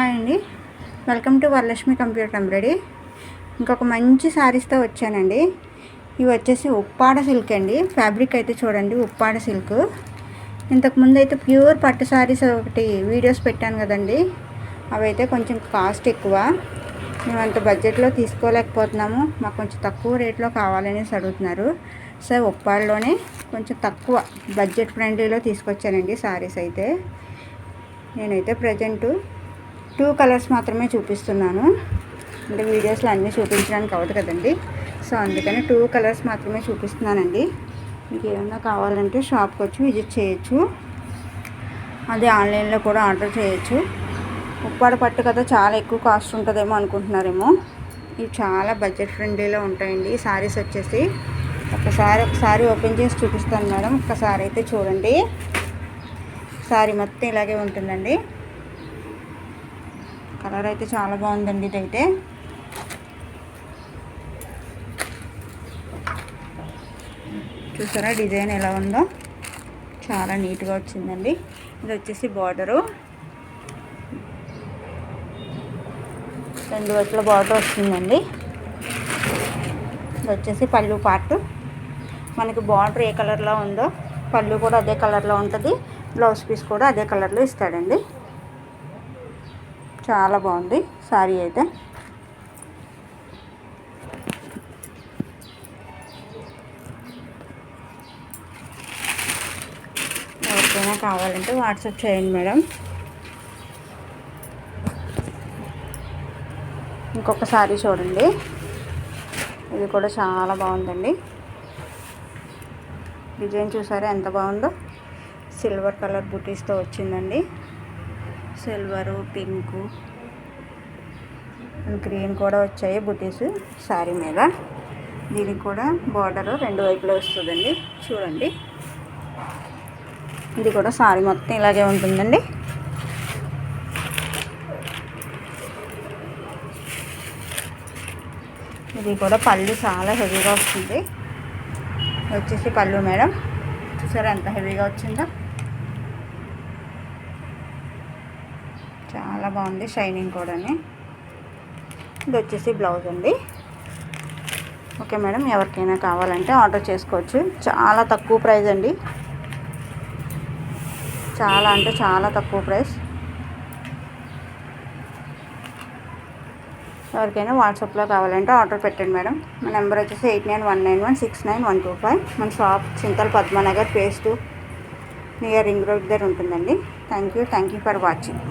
Hi అండి, welcome to Varalakshmi computer embroidery. ఇంకొక మంచి శారీస్తో వచ్చానండి. ఇవి వచ్చేసి ఉప్పాడ సిల్క్ అండి. ఫ్యాబ్రిక్ అయితే చూడండి, ఉప్పాడ సిల్క్. ఇంతకుముందు అయితే ప్యూర్ పట్టు శారీస్ ఒకటి వీడియోస్ పెట్టాను కదండి, అవైతే కొంచెం కాస్ట్ ఎక్కువ. మేము అంత బడ్జెట్లో తీసుకోలేకపోతున్నాము, మాకు కొంచెం తక్కువ రేట్లో కావాలనేసి అడుగుతున్నారు. సో ఉప్పాడలోనే కొంచెం తక్కువ బడ్జెట్ ఫ్రెండ్లీలో తీసుకొచ్చానండి శారీస్ అయితే. నేనైతే ప్రజెంట్ 2 కలర్స్ మాత్రమే చూపిస్తున్నాను, అంటే వీడియోస్లో అన్నీ చూపించడానికి అవ్వదు కదండి. సో అందుకని 2 కలర్స్ మాత్రమే చూపిస్తున్నానండి. మీకు ఏమన్నా కావాలంటే షాప్కి వచ్చి విజిట్ చేయొచ్చు, అది ఆన్లైన్లో కూడా ఆర్డర్ చేయొచ్చు. ఉప్పాడ పట్టు కదా, చాలా ఎక్కువ కాస్ట్ ఉంటుందేమో అనుకుంటున్నారేమో. ఇవి చాలా బడ్జెట్ ఫ్రెండ్లీలో ఉంటాయండి ఈ శారీస్ వచ్చేసి. ఒకసారి ఓపెన్ చేసి చూపిస్తాను మేడం, ఒక్కసారి అయితే చూడండి. శారీ మొత్తం ఇలాగే ఉంటుందండి. కలర్ అయితే చాలా బాగుందండి. ఇదైతే చూసారా డిజైన్ ఎలా ఉందో, చాలా నీట్గా వచ్చిందండి. ఇది వచ్చేసి బార్డరు, 2 వైపుల బార్డర్ వస్తుందండి. ఇది వచ్చేసి పళ్ళు పార్ట్. మనకి బార్డర్ ఏ కలర్లో ఉందో పళ్ళు కూడా అదే కలర్లో ఉంటుంది, బ్లౌజ్ పీస్ కూడా అదే కలర్లో ఇస్తాడండి. చాలా బాగుంది శారీ అయితే. ఎవరికైనా కావాలంటే వాట్సాప్ చేయండి మేడం. ఇంకొక శారీ చూడండి, ఇది కూడా చాలా బాగుందండి. డిజైన్ చూసారా ఎంత బాగుందో, సిల్వర్ కలర్ బుటీస్తో వచ్చిందండి. సిల్వరు, పింకు, గ్రీన్ కూడా వచ్చాయి బుటీస్ శారీ మీద. దీనికి కూడా బార్డర్ 2 వైపులో వస్తుందండి. చూడండి, ఇది కూడా శారీ మొత్తం ఇలాగే ఉంటుందండి. ఇది కూడా పళ్ళు చాలా హెవీగా వస్తుంది. వచ్చేసి పళ్ళు మేడం, చూసారా ఎంత హెవీగా వచ్చిందో, చాలా బాగుంది షైనింగ్ కూడా. ఇది వచ్చేసి బ్లౌజ్ అండి. ఓకే మేడం, ఎవరికైనా కావాలంటే ఆర్డర్ చేసుకోవచ్చు. చాలా తక్కువ ప్రైస్ అండి, చాలా అంటే చాలా తక్కువ ప్రైస్. ఎవరికైనా వాట్సాప్లో కావాలంటే ఆర్డర్ పెట్టండి మేడం. మా నెంబర్ వచ్చేసి 8919169125. మన shop Chintal Padmanagar, phase 2 near ring road దగ్గర ఉంటుందండి. Thank you for watching.